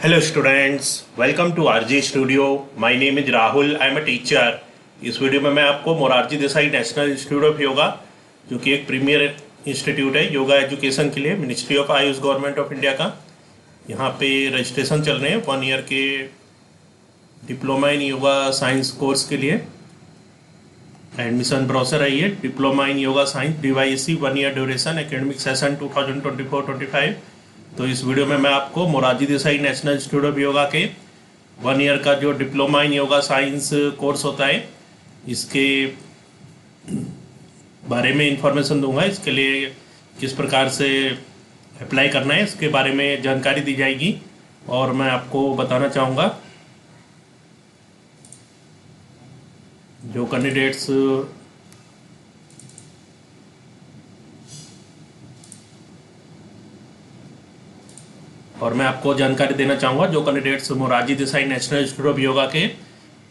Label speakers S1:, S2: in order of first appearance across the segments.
S1: Hello students, welcome to RJ Studio. My name is Rahul. I am a teacher. इस video में मैं आपको Morarji Desai national institute of yoga, जो कि एक प्रीमियर इंस्टीट्यूट है योगा एजुकेशन के लिए, ministry of Ayush government of India का। यहाँ पे रजिस्ट्रेशन चल रहे हैं 1 ईयर के diploma in yoga science course के लिए। एडमिशन प्रोसेस है ये, diploma in yoga science DYSC 1 year duration, academic session 2024-25। तो इस वीडियो में मैं आपको Morarji Desai national institute of yoga के 1 ईयर का जो diploma in yoga science course होता है, इसके बारे में इंफॉर्मेशन दूंगा। इसके लिए किस प्रकार से अप्लाई करना है, इसके बारे में जानकारी दी जाएगी और मैं आपको बताना चाहूँगा जो कैंडिडेट्स और मैं आपको जानकारी देना चाहूँगा जो candidates Morarji Desai national institute of yoga के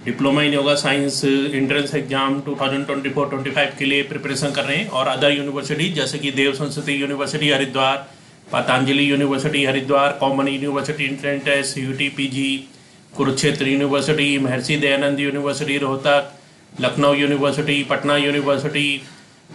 S1: diploma in yoga science entrance exam 2024-25 के लिए प्रिपरेशन कर रहे हैं और अदर यूनिवर्सिटी जैसे कि Dev Sanskriti university Haridwar, Patanjali university Haridwar, common university entrance test, UT PG, Kurukshetra university, Maharshi Dayanand university Rohtak, Lucknow university, Patna university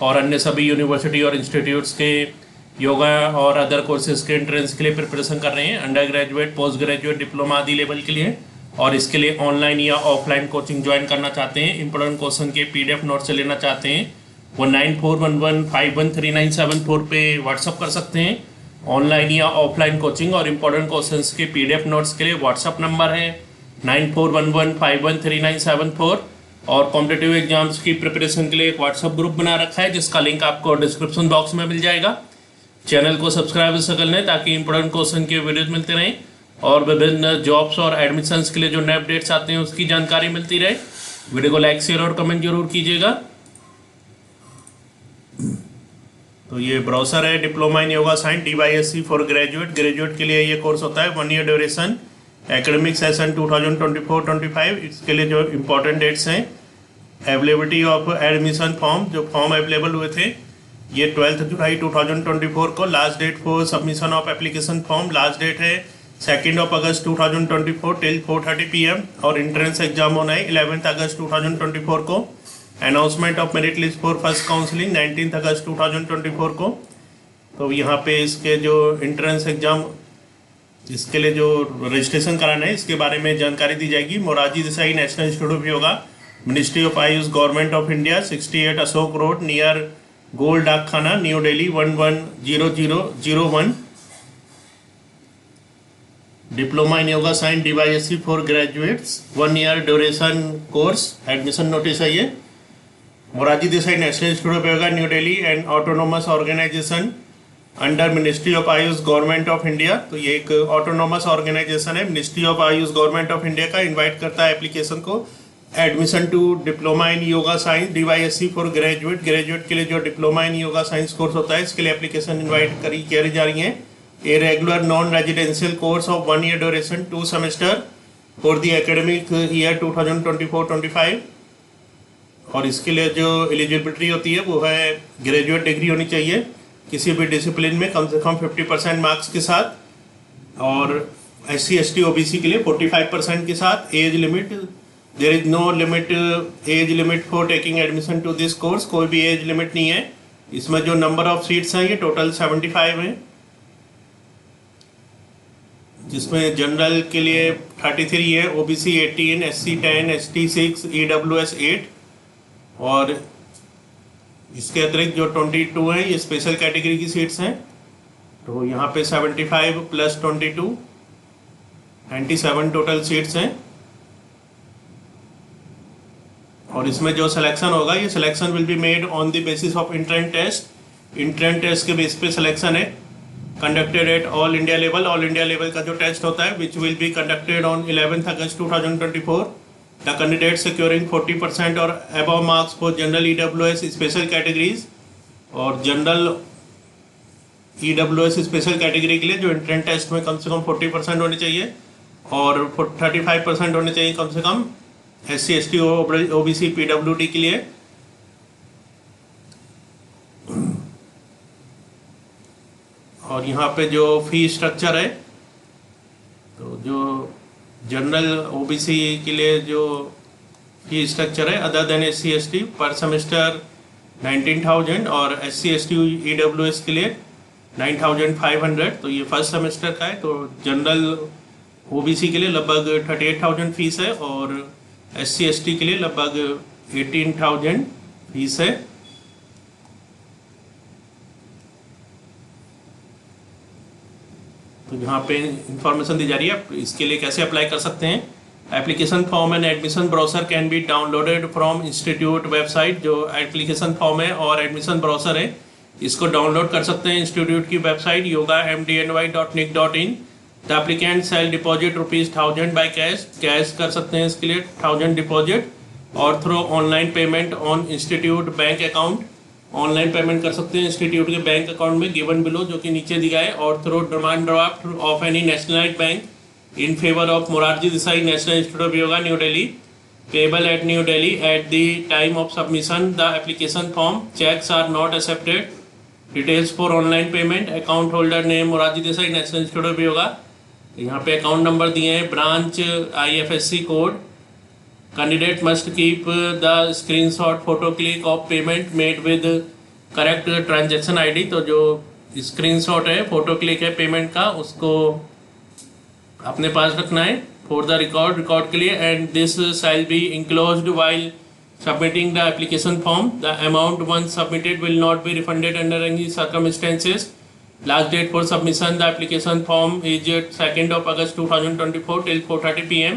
S1: और अन्य सभी यूनिवर्सिटी और इंस्टीट्यूट्स के योगा और अदर कोर्सेज के एंट्रेंस के लिए प्रिपरेशन कर रहे हैं, under graduate, post graduate, diploma आदि लेवल के लिए। और इसके लिए ऑनलाइन या ऑफलाइन कोचिंग ज्वाइन करना चाहते हैं, इंपॉर्टेंट क्वेश्चन के PDF नोट से लेना चाहते हैं, वो 9411513974 पे व्हाट्सअप कर सकते हैं। ऑनलाइन या ऑफलाइन कोचिंग और इम्पोर्टेंट क्वेश्चन के PDF नोट्स के लिए व्हाट्सअप नंबर है 9411513974। और कॉम्पिटिटिव एग्जाम्स की प्रिपरेशन के लिए एक व्हाट्सअप ग्रुप बना रखा है जिसका लिंक आपको डिस्क्रिप्शन बॉक्स में मिल जाएगा। चैनल को सब्सक्राइब कर लें ताकि इंपॉर्टेंट क्वेश्चन के वीडियोज मिलते रहें और विभिन्न जॉब्स और एडमिशन्स के लिए जो नए अपडेट्स आते हैं उसकी जानकारी मिलती रहे। वीडियो को लाइक, शेयर और कमेंट जरूर कीजिएगा। तो ये ब्राउजर है diploma in yoga science DYSC for graduate के लिए ये कोर्स होता है 1 ईयर ड्यूरेशन, एकेडमिक सेशन 2024-25। इसके लिए जो इम्पोर्टेंट डेट्स हैं, अवेलेबिलिटी ऑफ एडमिशन फॉर्म, जो फॉर्म अवेलेबल हुए थे ये 12 जुलाई 2024 को last date for submission of application form. Last date है 2 अगस्त 2024 टिल 4:30 PM और एंट्रेंस एग्जाम होना है 11 अगस्त 2024 को। Announcement of merit list for first counselling 19 अगस्त 2024 को। तो यहाँ पे इसके जो एंट्रेंस एग्जाम, इसके लिए जो रजिस्ट्रेशन कराना है इसके बारे में जानकारी दी जाएगी। Morarji Desai national institute of yoga, ministry of Ayush government of India, 68 Ashok road near Gole Dak Khana, new Delhi 110001। Diploma in yoga science DYSC for graduates 1 year duration course. Admission notice है ये। Morarji Desai national institute of yoga new Delhi and autonomous organisation under ministry of Ayush government of India. तो ये एक autonomous organisation है, ministry of Ayush government of India का invite करता है application को। Admission to diploma in yoga science DYSC for graduate के लिए जो diploma in yoga science course होता है इसके लिए एप्लीकेशन इन्वाइट करी जा रही है। A regular non residential course of 1 year duration 2 semester for the academic year 2024-25। और इसके लिए जो एलिजिबिलिटी होती है वो है ग्रेजुएट डिग्री होनी चाहिए किसी भी डिसिप्लिन में कम से कम 50% मार्क्स के साथ, और SC ST OBC के लिए 45% के साथ। Age limit, there is no limit, age limit for taking admission to this course, कोई भी एज लिमिट नहीं है। इसमें जो नंबर ऑफ सीट्स हैं ये टोटल 75 हैं, जिसमें जनरल के लिए 33 है, OBC 18, SC 10, ST 6, EWS 8 और इसके अतिरिक्त जो 22 हैं ये स्पेशल कैटेगरी की सीट्स हैं। तो यहाँ पे 75 प्लस 22 97 टोटल सीट्स हैं। और इसमें जो सिलेक्शन होगा ये selection will be made on the basis of entrance test. Entrance test के बेस पे सिलेक्शन है, conducted at all India level. All India level का जो टेस्ट होता है which will be conducted on 11 August 2024। The candidate securing 40% और above marks for general EWS special categories, और general EWS special category के लिए जो इंट्रेंस टेस्ट में कम से कम 40% होने चाहिए और 35% होने चाहिए कम से कम SC ST OBC PWD के लिए। और यहाँ पे जो फी स्ट्रक्चर है, तो जो जनरल ओबीसी के लिए जो फी स्ट्रक्चर है अदर देन एससी एसटी पर सेमेस्टर 19,000 और एससी एसटी ईडब्ल्यूएस के लिए 9,500। तो ये फर्स्ट सेमेस्टर का है। तो जनरल ओबीसी के लिए लगभग 38,000 फीस है और एससी एसटी के लिए लगभग 18,000 फीस है। तो यहाँ पे इंफॉर्मेशन दी जा रही है, आप इसके लिए कैसे अप्लाई कर सकते हैं। Application form and admission browser can be downloaded from institute website. जो एप्लीकेशन फॉर्म है और एडमिशन ब्राउजर है इसको डाउनलोड कर सकते हैं इंस्टीट्यूट की website yogamdny.nic.in। The applicant shall deposit ₹1000 by cash कर सकते हैं इसके लिए 1000 डिपॉजिट, और through online payment on institute bank account. Online payment कर सकते हैं इंस्टीट्यूट के बैंक अकाउंट में गिवन बिलो जो कि नीचे दिया है, और through demand draft of any nationalised bank in favor of Morarji Desai National Institute of Yoga, New Delhi, payable at New Delhi at the time of submission the application form. Checks are not accepted. Details for online payment. Account holder name Morarji Desai National Institute of Yoga. यहाँ पे account number दिए हैं, branch IFSC code. Candidate must keep the screenshot photo click of payment made with correct transaction ID। तो जो screenshot है photo click है payment का उसको अपने पास रखना है फॉर द रिकॉर्ड के लिए। And this shall be enclosed while submitting the application form. The amount once submitted will not be refunded under any circumstances. Last date for submission the application form is 2 August 2024 till 4:30 PM।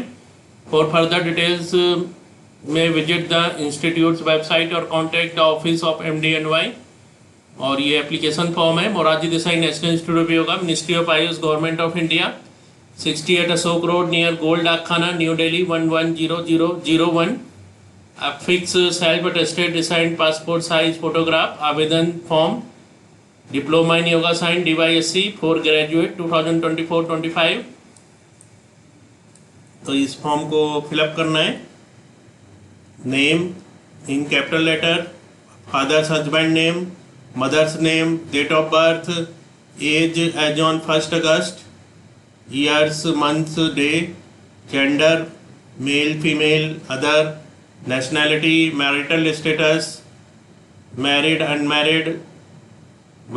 S1: For further details में visit the institute website और contact the office of MDNY। और ये application form है Morarji Desai national institute of yoga, ministry of Ayush, government of India, 68 Ashok road near Gol Dakkhana, new Delhi 110001। Fix self attested designed passport size photograph. आवेदन form diploma in yoga science DYSC for graduate 2024-25। तो इस form को fill up करना है। Name in capital letter, father's husband name, mother's name, date of birth, age age on 1 August, years, months, day, gender, male, female, other, nationality, marital status, married, unmarried,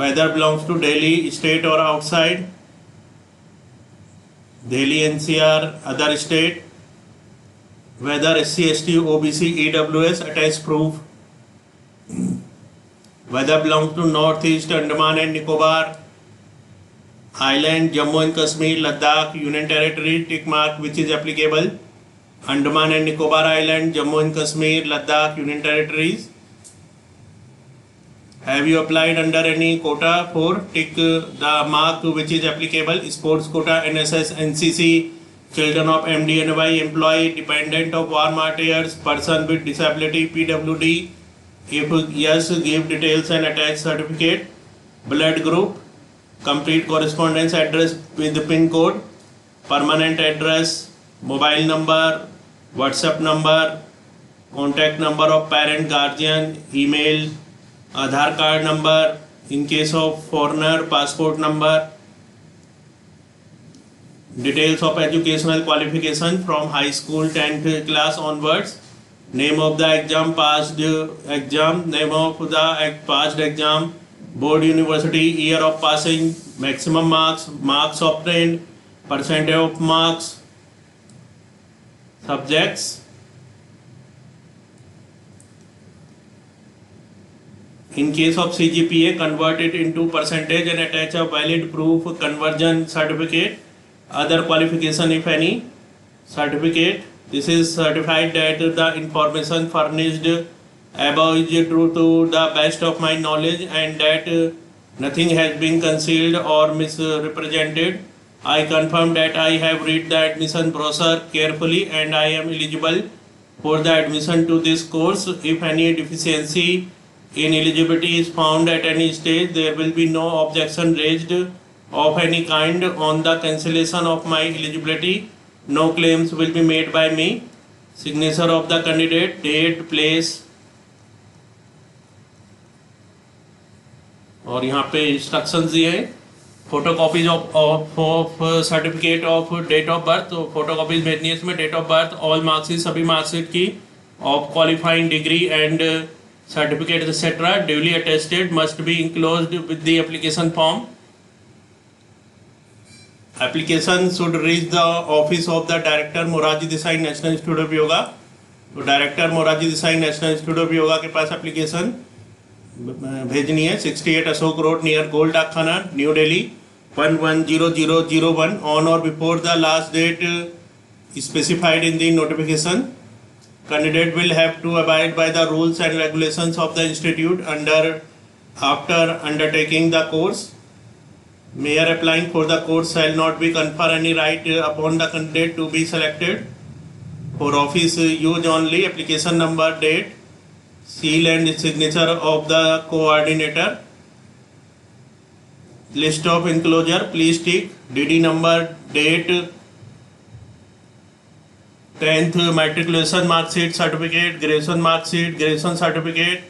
S1: whether belongs to Delhi, state or outside, Delhi NCR, other state, whether SC, ST, OBC, EWS, attached proof, whether belongs to Northeast, Andaman and Nicobar Island, Jammu and Kashmir, Ladakh, Union Territory, tick mark which is applicable, Andaman and Nicobar Island, Jammu and Kashmir, Ladakh, Union Territories. Have you applied under any quota? For tick the mark which is applicable, sports quota, NSS, NCC, children of MDNY, employee, dependent of war martyrs, person with disability, PWD. If yes, give details and attach certificate. Blood group, complete correspondence address with the PIN code, permanent address, mobile number, WhatsApp number, contact number of parent, guardian, email, Aadhaar card number, in case of foreigner, passport number, details of educational qualification from high school 10th class onwards, name of the exam, passed exam, name of the passed exam, board, university, year of passing, maximum marks, marks obtained, percentage of marks, subjects, in case of CGPA convert it into percentage and attach a valid proof conversion certificate. Other qualification if any certificate, this is certified that the information furnished above is true to the best of my knowledge and that nothing has been concealed or misrepresented. I confirm that I have read the admission brochure carefully and I am eligible for the admission to this course. If any deficiency in eligibility is found at any stage, there will be no objection raised of any kind on the cancellation of my eligibility. No claims will be made by me. Signature of the candidate, date, place, और यहाँ पे instructions दिए हैं photocopies of certificate of date of birth, तो photocopies भेजनी है इसमें, date of birth, all marksheet, सभी मार्कशीट की of qualifying degree and certificate etcetera duly attested must be enclosed with the application form. Application should reach the office of the director Morarji Desai national institute of yoga. तो director Morarji Desai national institute of yoga के पास application भेजनी है. 68 Ashok road near goal Dakkhana, new Delhi 110001 on और before the last date specified in the notification. Candidate will have to abide by the rules and regulations of the institute after undertaking the course. Mayor applying for the course shall not be confer any right upon the candidate to be selected. For office use only, application number, date, seal and signature of the coordinator. List of enclosure, please tick DD number, date, 10th matriculation mark sheet certificate, graduation mark sheet, graduation certificate,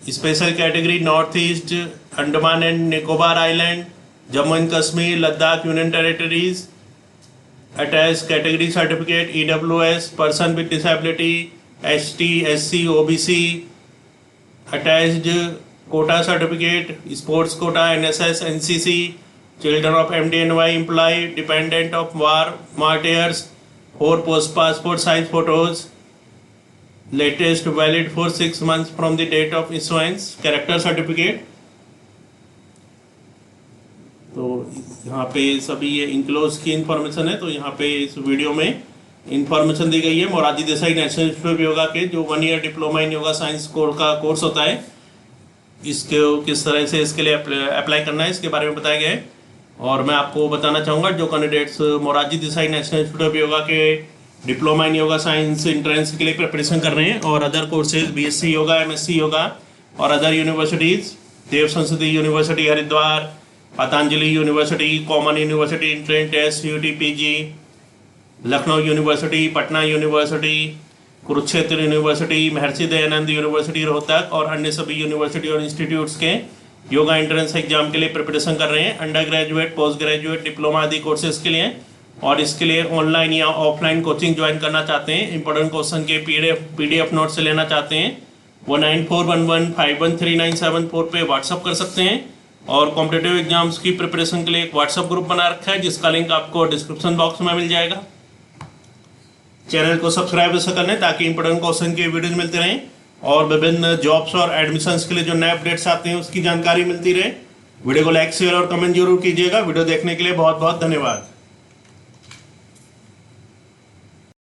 S1: special category Northeast, Andaman and Nicobar Island, Jammu and Kashmir, Ladakh Union Territories. Attached category certificate EWS, person with disability, ST, SC, OBC. Attached quota certificate, sports quota, NSS, NCC, children of MDNY employee, dependent of war martyrs. 4 post passport size photos, latest valid for 6 months from the date of issuance. Character certificate. तो यहाँ पे सभी ये enclose की information है. तो यहाँ पे इस वीडियो में इंफॉर्मेशन दी गई है Morarji Desai national institute of yoga के जो 1 year diploma in yoga science का कोर्स होता है, इसके किस तरह से इसके लिए अप्लाई करना है इसके बारे में बताया गया है. और मैं आपको बताना चाहूँगा जो candidates Morarji Desai national institute of yoga के diploma in yoga science entrance के लिए प्रिपरेशन कर रहे हैं और other courses BSc yoga, MSc yoga और other universities, Dev Sanskriti university Haridwar, Patanjali university, common university entrance test CUT PG, Lucknow university, Patna university, Kurukshetra university, Maharshi Dayanand university Rohtak और अन्य सभी यूनिवर्सिटी और इंस्टीट्यूट्स के योगा एंट्रेंस एग्जाम के लिए प्रिपरेशन कर रहे हैं. Under graduate, post graduate, diploma आदि कोर्सेज के लिए. और इसके लिए ऑनलाइन या ऑफलाइन कोचिंग ज्वाइन करना चाहते हैं, इंपॉर्टेंट क्वेश्चन के PDF नोट से लेना चाहते हैं, वो 9411513974 पे व्हाट्सअप कर सकते हैं. और कॉम्पिटेटिव एग्जाम्स की प्रिपरेशन के लिए एक व्हाट्सअप ग्रुप बना रखा है जिसका लिंक आपको डिस्क्रिप्शन बॉक्स में मिल जाएगा. चैनल को सब्सक्राइब ऐसा कर लें ताकि इंपॉर्टेंट क्वेश्चन के वीडियोज मिलते रहें और विभिन्न जॉब्स और एडमिशन्स के लिए जो नए अपडेट्स आते हैं उसकी जानकारी मिलती रहे. वीडियो को लाइक, शेयर और कमेंट जरूर कीजिएगा. वीडियो देखने के लिए बहुत बहुत धन्यवाद.